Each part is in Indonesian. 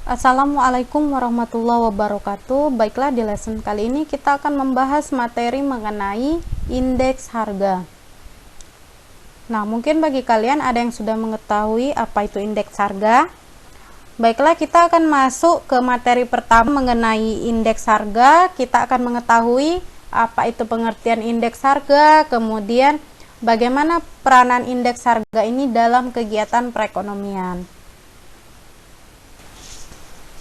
Assalamualaikum warahmatullahi wabarakatuh. Baiklah, di lesson kali ini kita akan membahas materi mengenai indeks harga. Nah, mungkin bagi kalian ada yang sudah mengetahui apa itu indeks harga. Baiklah, kita akan masuk ke materi pertama mengenai indeks harga. Kita akan mengetahui apa itu pengertian indeks harga, kemudian bagaimana peranan indeks harga ini dalam kegiatan perekonomian.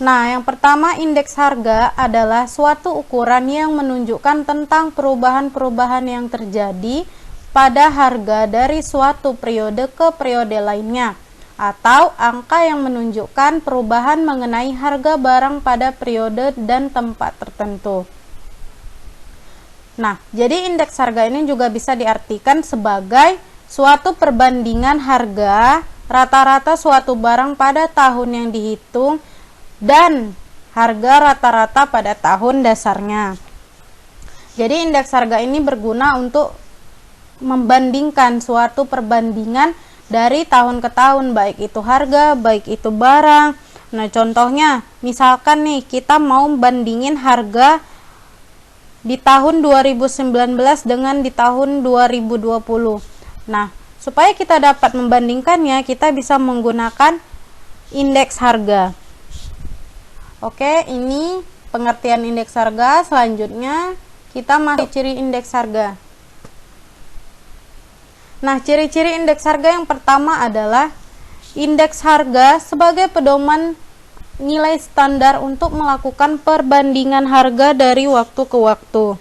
Nah, yang pertama, indeks harga adalah suatu ukuran yang menunjukkan tentang perubahan-perubahan yang terjadi pada harga dari suatu periode ke periode lainnya, atau angka yang menunjukkan perubahan mengenai harga barang pada periode dan tempat tertentu. Nah, jadi indeks harga ini juga bisa diartikan sebagai suatu perbandingan harga rata-rata suatu barang pada tahun yang dihitung dan harga rata-rata pada tahun dasarnya. Jadi indeks harga ini berguna untuk membandingkan suatu perbandingan dari tahun ke tahun, baik itu harga, baik itu barang. Nah, contohnya misalkan nih kita mau bandingin harga di tahun 2019 dengan di tahun 2020. Nah, supaya kita dapat membandingkannya, kita bisa menggunakan indeks harga. Oke, ini pengertian indeks harga. Selanjutnya kita masuk ciri indeks harga. Nah, ciri-ciri indeks harga yang pertama adalah indeks harga sebagai pedoman nilai standar untuk melakukan perbandingan harga dari waktu ke waktu.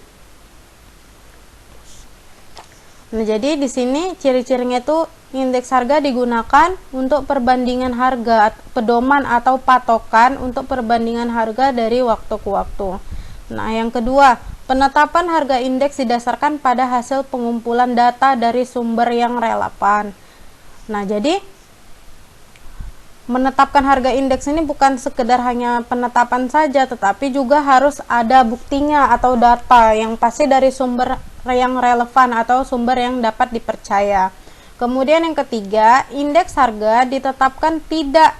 Nah, jadi di sini ciri-cirinya itu indeks harga digunakan untuk perbandingan harga, pedoman atau patokan untuk perbandingan harga dari waktu ke waktu. Nah, yang kedua, penetapan harga indeks didasarkan pada hasil pengumpulan data dari sumber yang relevan. Nah, jadi menetapkan harga indeks ini bukan sekedar hanya penetapan saja, tetapi juga harus ada buktinya atau data yang pasti dari sumber yang relevan atau sumber yang dapat dipercaya. Kemudian yang ketiga, indeks harga ditetapkan tidak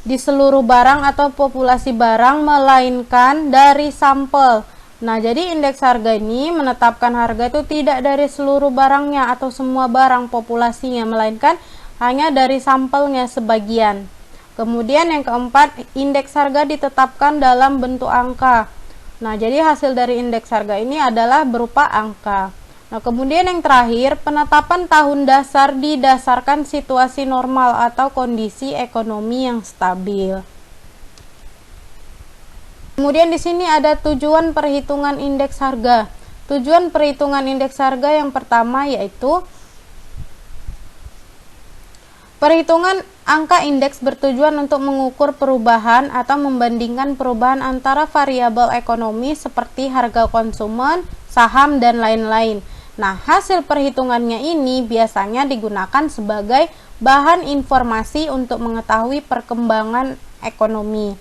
di seluruh barang atau populasi barang, melainkan dari sampel. Nah, jadi indeks harga ini menetapkan harga itu tidak dari seluruh barangnya atau semua barang populasinya, melainkan hanya dari sampelnya sebagian. Kemudian yang keempat, indeks harga ditetapkan dalam bentuk angka. Nah, jadi hasil dari indeks harga ini adalah berupa angka. Nah, kemudian yang terakhir, penetapan tahun dasar didasarkan situasi normal atau kondisi ekonomi yang stabil. Kemudian di sini ada tujuan perhitungan indeks harga. Tujuan perhitungan indeks harga yang pertama yaitu perhitungan angka indeks bertujuan untuk mengukur perubahan atau membandingkan perubahan antara variabel ekonomi seperti harga konsumen, saham, dan lain-lain. Nah, hasil perhitungannya ini biasanya digunakan sebagai bahan informasi untuk mengetahui perkembangan ekonomi.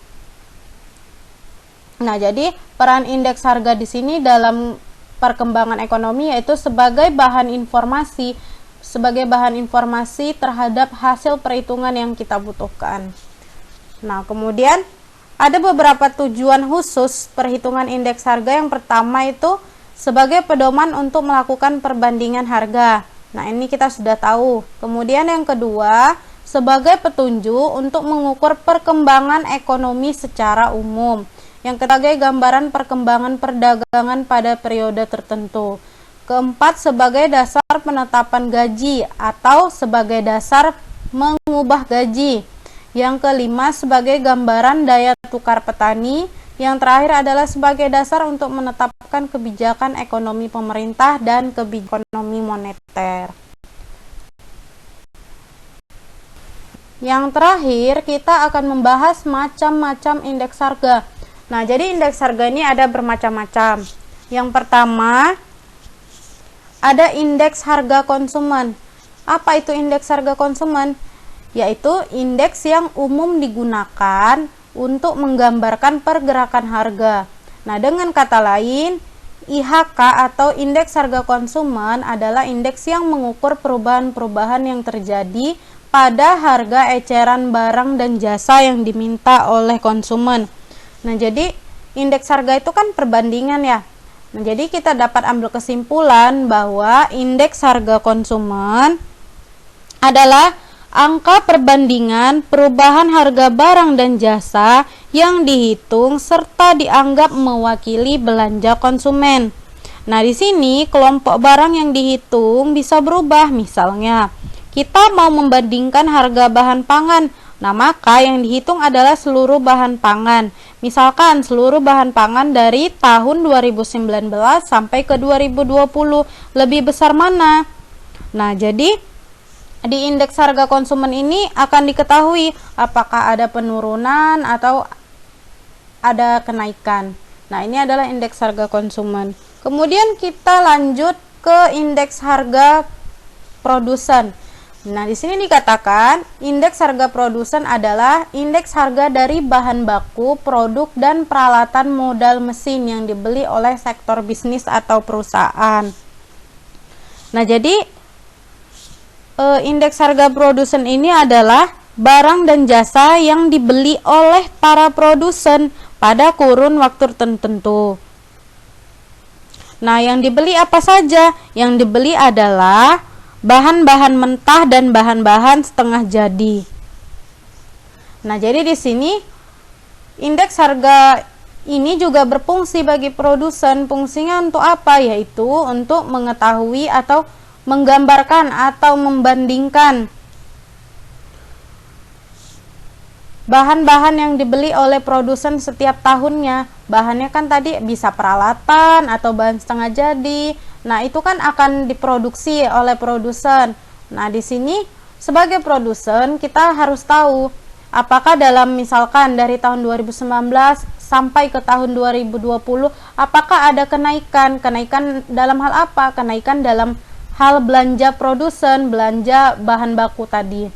Nah, jadi peran indeks harga di sini dalam perkembangan ekonomi yaitu sebagai bahan informasi terhadap hasil perhitungan yang kita butuhkan. Nah, kemudian ada beberapa tujuan khusus perhitungan indeks harga. Yang pertama itu sebagai pedoman untuk melakukan perbandingan harga. Nah, ini kita sudah tahu. Kemudian yang kedua, sebagai petunjuk untuk mengukur perkembangan ekonomi secara umum. Yang ketiga, gambaran perkembangan perdagangan pada periode tertentu. Keempat, sebagai dasar penetapan gaji atau sebagai dasar mengubah gaji. Yang kelima, sebagai gambaran daya tukar petani. Yang terakhir adalah sebagai dasar untuk menetapkan kebijakan ekonomi pemerintah dan kebijakan ekonomi moneter. Yang terakhir, kita akan membahas macam-macam indeks harga. Nah, jadi indeks harga ini ada bermacam-macam. Yang pertama, ada indeks harga konsumen. Apa itu indeks harga konsumen? Yaitu indeks yang umum digunakan untuk menggambarkan pergerakan harga. Nah, dengan kata lain, IHK atau indeks harga konsumen adalah indeks yang mengukur perubahan-perubahan yang terjadi pada harga eceran barang dan jasa yang diminta oleh konsumen. Nah, jadi indeks harga itu kan perbandingan ya. Nah, jadi kita dapat ambil kesimpulan bahwa indeks harga konsumen adalah angka perbandingan perubahan harga barang dan jasa yang dihitung serta dianggap mewakili belanja konsumen. Nah, di sini kelompok barang yang dihitung bisa berubah. Misalnya, kita mau membandingkan harga bahan pangan. Nah, maka yang dihitung adalah seluruh bahan pangan. Misalkan seluruh bahan pangan dari tahun 2019 sampai ke 2020, lebih besar mana? Nah, jadi di indeks harga konsumen ini akan diketahui apakah ada penurunan atau ada kenaikan. Nah, ini adalah indeks harga konsumen. Kemudian kita lanjut ke indeks harga produsen. Nah, di sini dikatakan indeks harga produsen adalah indeks harga dari bahan baku, produk, dan peralatan modal mesin yang dibeli oleh sektor bisnis atau perusahaan. Nah, jadi indeks harga produsen ini adalah barang dan jasa yang dibeli oleh para produsen pada kurun waktu tertentu. Nah, yang dibeli apa saja? Yang dibeli adalah bahan-bahan mentah dan bahan-bahan setengah jadi. Nah, jadi di sini indeks harga ini juga berfungsi bagi produsen. Fungsinya untuk apa? Yaitu untuk mengetahui atau menggambarkan atau membandingkan bahan-bahan yang dibeli oleh produsen setiap tahunnya. Bahannya kan tadi bisa peralatan atau bahan setengah jadi. Nah, itu kan akan diproduksi oleh produsen. Nah, di sini sebagai produsen kita harus tahu apakah dalam misalkan dari tahun 2019 sampai ke tahun 2020 apakah ada kenaikan. Kenaikan dalam hal apa? Kenaikan dalam hal belanja produsen, belanja bahan baku tadi.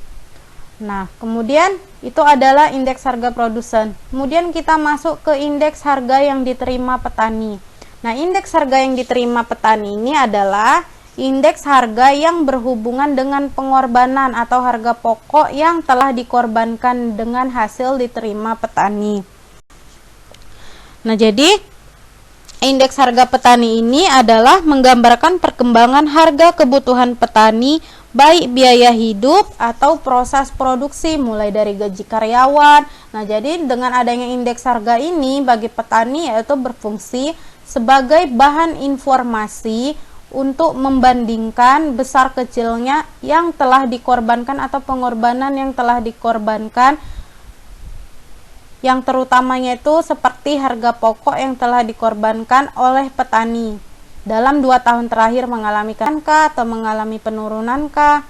Nah, kemudian itu adalah indeks harga produsen. Kemudian kita masuk ke indeks harga yang diterima petani. Nah, indeks harga yang diterima petani ini adalah indeks harga yang berhubungan dengan pengorbanan atau harga pokok yang telah dikorbankan dengan hasil diterima petani. Nah, jadi indeks harga petani ini adalah menggambarkan perkembangan harga kebutuhan petani, baik biaya hidup atau proses produksi, mulai dari gaji karyawan. Nah, jadi dengan adanya indeks harga ini bagi petani yaitu berfungsi sebagai bahan informasi untuk membandingkan besar kecilnya yang telah dikorbankan atau pengorbanan yang telah dikorbankan, yang terutamanya itu seperti harga pokok yang telah dikorbankan oleh petani dalam 2 tahun terakhir mengalami kenaikan atau mengalami penurunan kah.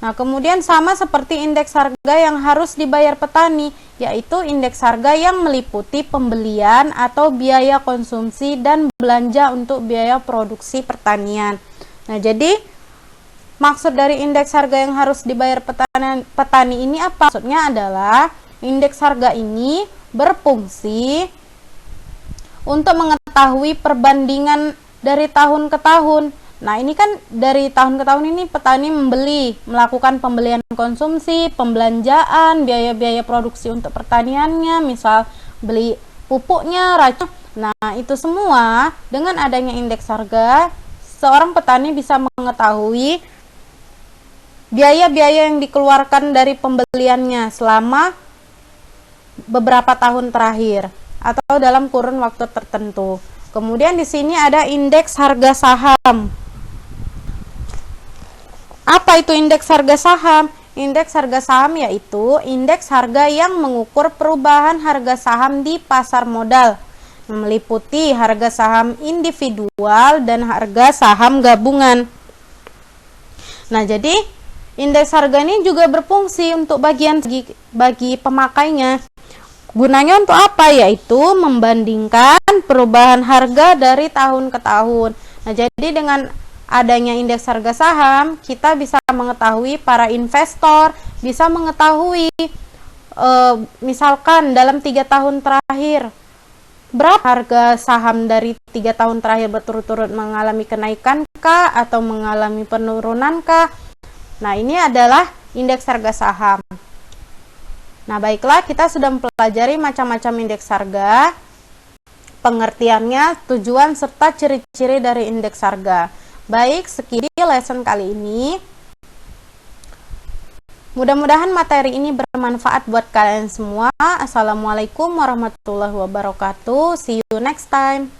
Nah, kemudian sama seperti indeks harga yang harus dibayar petani, yaitu indeks harga yang meliputi pembelian atau biaya konsumsi dan belanja untuk biaya produksi pertanian. Nah, jadi maksud dari indeks harga yang harus dibayar petani ini apa? Maksudnya adalah indeks harga ini berfungsi untuk mengetahui perbandingan dari tahun ke tahun. Nah, ini kan dari tahun ke tahun ini petani melakukan pembelian konsumsi, pembelanjaan, biaya-biaya produksi untuk pertaniannya, misal beli pupuknya, racun. Nah, itu semua dengan adanya indeks harga, seorang petani bisa mengetahui biaya-biaya yang dikeluarkan dari pembeliannya selama beberapa tahun terakhir atau dalam kurun waktu tertentu. Kemudian di sini ada indeks harga saham. Apa itu indeks harga saham? Indeks harga saham yaitu indeks harga yang mengukur perubahan harga saham di pasar modal, meliputi harga saham individual dan harga saham gabungan. Nah, jadi indeks harga ini juga berfungsi untuk bagi pemakainya. Gunanya untuk apa? Yaitu membandingkan perubahan harga dari tahun ke tahun. Nah, jadi dengan adanya indeks harga saham, kita bisa mengetahui, para investor bisa mengetahui misalkan dalam 3 tahun terakhir Berapa harga saham dari 3 tahun terakhir berturut-turut mengalami kenaikan kah atau mengalami penurunan kah? Nah, ini adalah indeks harga saham. Nah, baiklah, kita sudah mempelajari macam-macam indeks harga, pengertiannya, tujuan, serta ciri-ciri dari indeks harga. Baik, sekian lesson kali ini. Mudah-mudahan materi ini bermanfaat buat kalian semua. Assalamualaikum warahmatullahi wabarakatuh. See you next time.